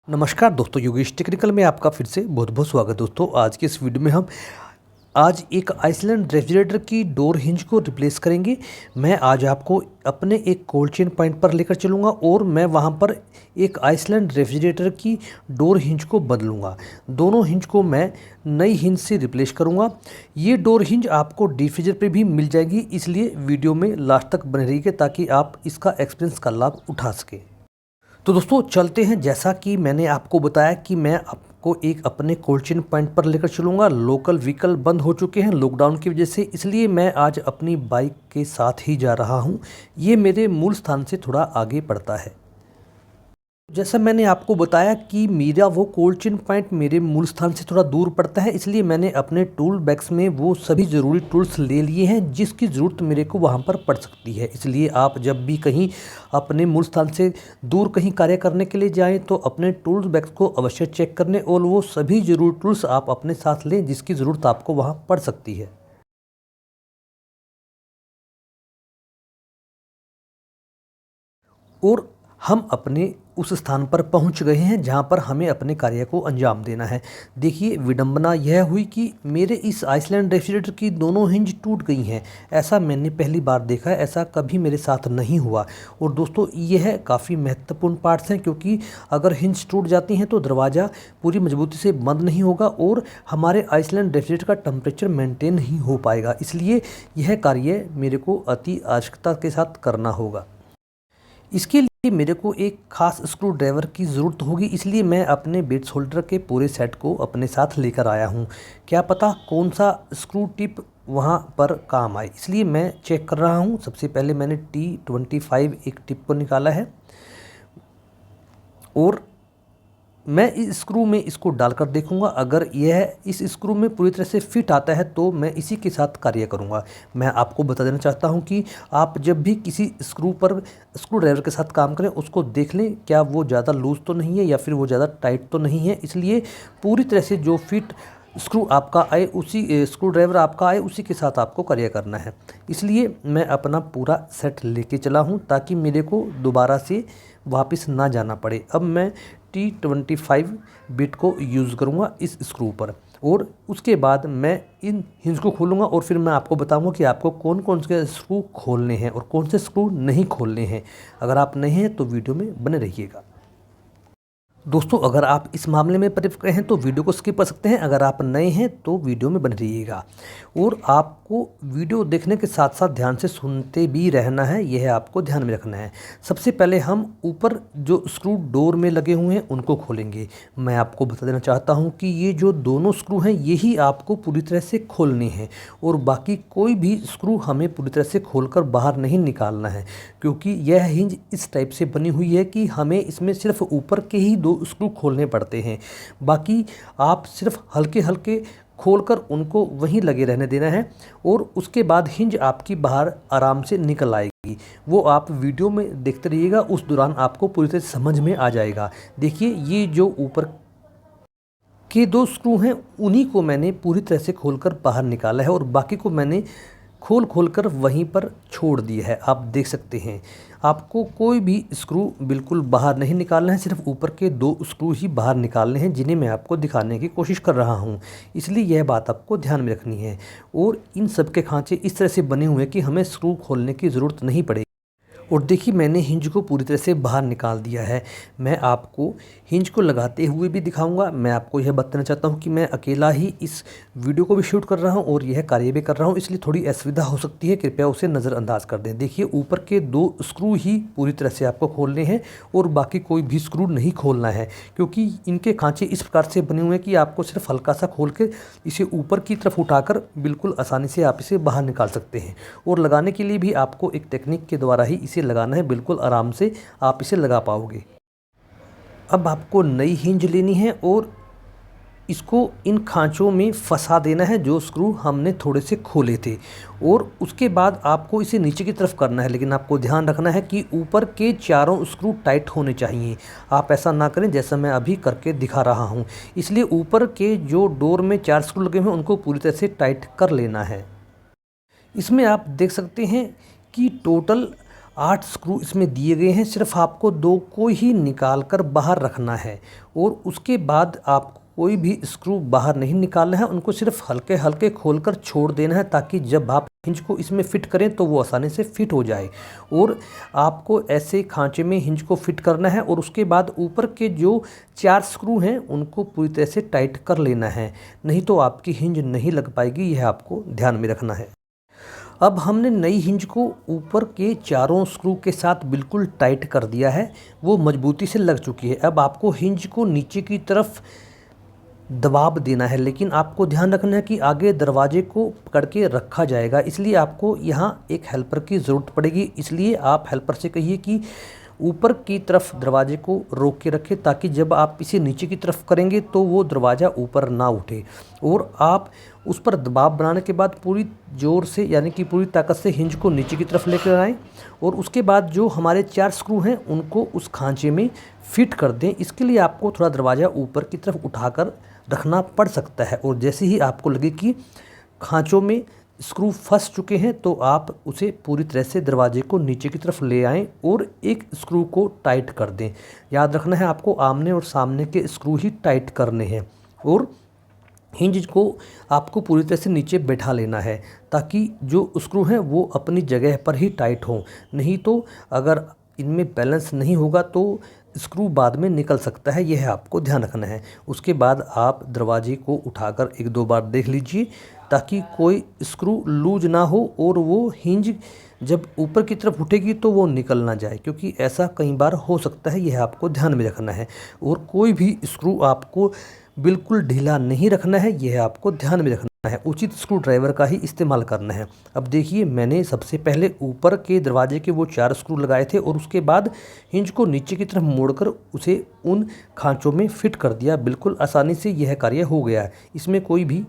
नमस्कार दोस्तों, योगेश टेक्निकल में आपका फिर से बहुत बहुत स्वागत। दोस्तों आज की इस वीडियो में हम आज एक आइसलैंड रेफ्रिजरेटर की डोर हिंज को रिप्लेस करेंगे। मैं आज आपको अपने एक कोल्ड चेन पॉइंट पर लेकर चलूँगा और मैं वहाँ पर एक आइसलैंड रेफ्रिजरेटर की डोर हिंज को बदलूँगा। दोनों हिंज को मैं नई हिंज से रिप्लेस करूँगा। ये डोर हिंज आपको डीप फ्रीजर पर भी मिल जाएगी, इसलिए वीडियो में लास्ट तक बने रहिए ताकि आप इसका एक्सपीरियंस का लाभ उठा सकें। तो दोस्तों चलते हैं। जैसा कि मैंने आपको बताया कि मैं आपको एक अपने कोल्ड चेन पॉइंट पर लेकर चलूँगा। लोकल व्हीकल बंद हो चुके हैं लॉकडाउन की वजह से, इसलिए मैं आज अपनी बाइक के साथ ही जा रहा हूँ। ये मेरे मूल स्थान से थोड़ा आगे पड़ता है। जैसा मैंने आपको बताया कि मेरा वो कोल्ड चेन पॉइंट मेरे मूल स्थान से थोड़ा दूर पड़ता है, इसलिए मैंने अपने टूल बैग्स में वो सभी ज़रूरी टूल्स ले लिए हैं जिसकी ज़रूरत मेरे को वहाँ पर पड़ सकती है। इसलिए आप जब भी कहीं अपने मूल स्थान से दूर कहीं कार्य करने के लिए जाएं तो अपने टूल बैग्स को अवश्य चेक करने और वो सभी ज़रूरी टूल्स आप अपने साथ लें जिसकी ज़रूरत आपको वहाँ पड़ सकती है। और हम अपने उस स्थान पर पहुंच गए हैं जहां पर हमें अपने कार्य को अंजाम देना है। देखिए विडंबना यह हुई कि मेरे इस आइसलैंड रेफ्रिजरेटर की दोनों हिंज टूट गई हैं। ऐसा मैंने पहली बार देखा है, ऐसा कभी मेरे साथ नहीं हुआ। और दोस्तों यह काफ़ी महत्वपूर्ण पार्ट्स हैं, क्योंकि अगर हिंज टूट जाती हैं तो दरवाज़ा पूरी मजबूती से बंद नहीं होगा और हमारे आइसलैंड रेफ्रिजरेटर का टेम्परेचर मेंटेन नहीं हो पाएगा। इसलिए यह कार्य मेरे को अति आवश्यकता के साथ करना होगा। इसके लिए मेरे को एक ख़ास स्क्रू ड्राइवर की ज़रूरत होगी, इसलिए मैं अपने बेड शोल्डर के पूरे सेट को अपने साथ लेकर आया हूँ। क्या पता कौन सा स्क्रू टिप वहाँ पर काम आए, इसलिए मैं चेक कर रहा हूँ। सबसे पहले मैंने T25 एक टिप को निकाला है और मैं इस स्क्रू में इसको डालकर देखूंगा। अगर यह इस स्क्रू में पूरी तरह से फिट आता है तो मैं इसी के साथ कार्य करूंगा। मैं आपको बता देना चाहता हूं कि आप जब भी किसी स्क्रू पर स्क्रू ड्राइवर के साथ काम करें उसको देख लें क्या वो ज़्यादा लूज़ तो नहीं है या फिर वो ज़्यादा टाइट तो नहीं है। इसलिए पूरी तरह से जो फिट स्क्रू आपका आए उसी स्क्रू ड्राइवर आपका आए उसी के साथ आपको कार्य करना है। इसलिए मैं अपना पूरा सेट लेके चला हूँ ताकि मेरे को दोबारा से वापस ना जाना पड़े। अब मैं T25 बिट को यूज़ करूँगा इस स्क्रू पर और उसके बाद मैं इन हिंज को खोलूँगा और फिर मैं आपको बताऊँगा कि आपको कौन कौन से स्क्रू खोलने हैं और कौन से स्क्रू नहीं खोलने हैं। अगर आप नए हैं तो वीडियो में बने रहिएगा। दोस्तों अगर आप इस मामले में परिपक्व हैं तो वीडियो को स्किप कर सकते हैं, अगर आप नए हैं तो वीडियो में बने रहिएगा। और आपको वीडियो देखने के साथ साथ ध्यान से सुनते भी रहना है, यह आपको ध्यान में रखना है। सबसे पहले हम ऊपर जो स्क्रू डोर में लगे हुए हैं उनको खोलेंगे। मैं आपको बता देना चाहता हूँ कि ये जो दोनों स्क्रू हैं यही आपको पूरी तरह से खोलने हैं और बाकी कोई भी स्क्रू हमें पूरी तरह से खोलकर बाहर नहीं निकालना है, क्योंकि यह हिंज इस टाइप से बनी हुई है कि हमें इसमें सिर्फ ऊपर के ही दो स्क्रू खोलने पड़ते हैं। बाकी आप सिर्फ हल्के हल्के खोलकर उनको वहीं लगे रहने देना है और उसके बाद हिंज आपकी बाहर आराम से निकल आएगी। वो आप वीडियो में देखते रहिएगा, उस दौरान आपको पूरी तरह समझ में आ जाएगा। देखिए ये जो ऊपर के दो स्क्रू हैं उन्हीं को मैंने पूरी तरह से खोलकर बाहर निकाला है और बाकी को मैंने खोल कर वहीं पर छोड़ दिया है। आप देख सकते हैं आपको कोई भी स्क्रू बिल्कुल बाहर नहीं निकालना है, सिर्फ ऊपर के दो स्क्रू ही बाहर निकालने हैं जिन्हें मैं आपको दिखाने की कोशिश कर रहा हूं। इसलिए यह बात आपको ध्यान में रखनी है। और इन सब के खांचे इस तरह से बने हुए हैं कि हमें स्क्रू खोलने की ज़रूरत नहीं पड़ेगी। और देखिए मैंने हिंज को पूरी तरह से बाहर निकाल दिया है। मैं आपको हिंज को लगाते हुए भी दिखाऊंगा। मैं आपको यह बताना चाहता हूं कि मैं अकेला ही इस वीडियो को भी शूट कर रहा हूं और यह कार्य भी कर रहा हूं, इसलिए थोड़ी असुविधा हो सकती है, कृपया उसे नज़रअंदाज कर दें। देखिए ऊपर के दो स्क्रू ही पूरी तरह से आपको खोलने हैं और बाकी कोई भी स्क्रू नहीं खोलना है, क्योंकि इनके खाँचे इस प्रकार से बने हुए हैं कि आपको सिर्फ हल्का सा खोल के इसे ऊपर की तरफ उठाकर बिल्कुल आसानी से आप इसे बाहर निकाल सकते हैं। और लगाने के लिए भी आपको एक टेक्निक के द्वारा ही इसे लगाना है, बिल्कुल आराम से आप इसे लगा पाओगे। अब आपको नई हिंज लेनी है और इसको इन खांचों में फंसा देना है जो स्क्रू हमने थोड़े से खोले थे और उसके बाद आपको इसे नीचे की तरफ करना है। लेकिन आपको ध्यान रखना है कि ऊपर के चारों स्क्रू टाइट होने चाहिए। आप ऐसा ना करें जैसा मैं अभी करके दिखा रहा हूँ। इसलिए ऊपर के जो डोर में 4 स्क्रू लगे हुए हैं उनको पूरी तरह से टाइट कर लेना है। इसमें आप देख सकते हैं कि टोटल 8 स्क्रू इसमें दिए गए हैं। सिर्फ आपको 2 को ही निकाल कर बाहर रखना है और उसके बाद आपको कोई भी स्क्रू बाहर नहीं निकालना है, उनको सिर्फ हल्के हल्के खोलकर छोड़ देना है ताकि जब आप हिंज को इसमें फ़िट करें तो वो आसानी से फ़िट हो जाए। और आपको ऐसे खांचे में हिंज को फ़िट करना है और उसके बाद ऊपर के जो 4 स्क्रू हैं उनको पूरी तरह से टाइट कर लेना है, नहीं तो आपकी हिंज नहीं लग पाएगी। यह आपको ध्यान में रखना है। अब हमने नई हिंज को ऊपर के चारों स्क्रू के साथ बिल्कुल टाइट कर दिया है, वो मजबूती से लग चुकी है। अब आपको हिंज को नीचे की तरफ दबाव देना है, लेकिन आपको ध्यान रखना है कि आगे दरवाजे को पकड़ के रखा जाएगा, इसलिए आपको यहाँ एक हेल्पर की ज़रूरत पड़ेगी। इसलिए आप हेल्पर से कहिए कि ऊपर की तरफ दरवाजे को रोक के रखें ताकि जब आप इसे नीचे की तरफ करेंगे तो वो दरवाज़ा ऊपर ना उठे। और आप उस पर दबाव बनाने के बाद पूरी ज़ोर से यानी कि पूरी ताकत से हिंज को नीचे की तरफ लेकर आएँ और उसके बाद जो हमारे 4 स्क्रू हैं उनको उस खांचे में फिट कर दें। इसके लिए आपको थोड़ा दरवाज़ा ऊपर की तरफ उठाकर रखना पड़ सकता है और जैसे ही आपको लगे कि खांचों में स्क्रू फंस चुके हैं तो आप उसे पूरी तरह से दरवाजे को नीचे की तरफ ले आएं और एक स्क्रू को टाइट कर दें। याद रखना है आपको आमने और सामने के स्क्रू ही टाइट करने हैं और हिंज को आपको पूरी तरह से नीचे बैठा लेना है ताकि जो स्क्रू हैं वो अपनी जगह पर ही टाइट हों। नहीं तो अगर इनमें बैलेंस नहीं होगा तो स्क्रू बाद में निकल सकता है, यह आपको ध्यान रखना है। उसके बाद आप दरवाजे को उठाकर 1-2 बार देख लीजिए ताकि कोई स्क्रू लूज ना हो और वो हिंज जब ऊपर की तरफ उठेगी तो वो निकल ना जाए, क्योंकि ऐसा कई बार हो सकता है, यह आपको ध्यान में रखना है। और कोई भी स्क्रू आपको बिल्कुल ढीला नहीं रखना है, यह आपको ध्यान में रखना है। उचित स्क्रू ड्राइवर का ही इस्तेमाल करना है। अब देखिए मैंने सबसे पहले ऊपर के दरवाजे के वो 4 स्क्रू लगाए थे और उसके बाद हिंज को नीचे की तरफ मोड़कर उसे उन खांचों में फिट कर दिया। बिल्कुल आसानी से यह कार्य हो गया है, इसमें कोई भी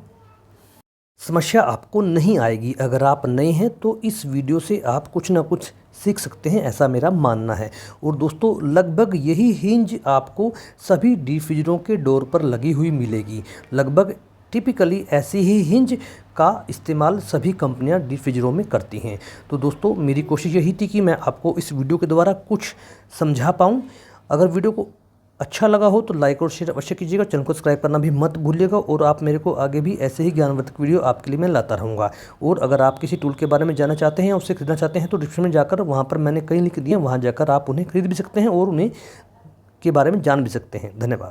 समस्या आपको नहीं आएगी। अगर आप नए हैं तो इस वीडियो से आप कुछ ना कुछ सीख सकते हैं, ऐसा मेरा मानना है। और दोस्तों लगभग यही हिंज आपको सभी डिफ्यूज़रों के डोर पर लगी हुई मिलेगी। लगभग टिपिकली ऐसी ही हिंज का इस्तेमाल सभी कंपनियां डिफ्यूज़रों में करती हैं। तो दोस्तों मेरी कोशिश यही थी कि मैं आपको इस वीडियो के द्वारा कुछ समझा पाऊँ। अगर वीडियो को अच्छा लगा हो तो लाइक और शेयर अवश्य कीजिएगा। चैनल को सब्सक्राइब करना भी मत भूलिएगा और आप मेरे को आगे भी ऐसे ही ज्ञानवर्धक वीडियो आपके लिए मैं लाता रहूँगा। और अगर आप किसी टूल के बारे में जानना चाहते हैं या उससे खरीदना चाहते हैं तो डिस्क्रिप्शन में जाकर वहाँ पर मैंने कई लिंक दिए हैं, वहाँ जाकर आप उन्हें खरीद भी सकते हैं और उन्हें के बारे में जान भी सकते हैं। धन्यवाद।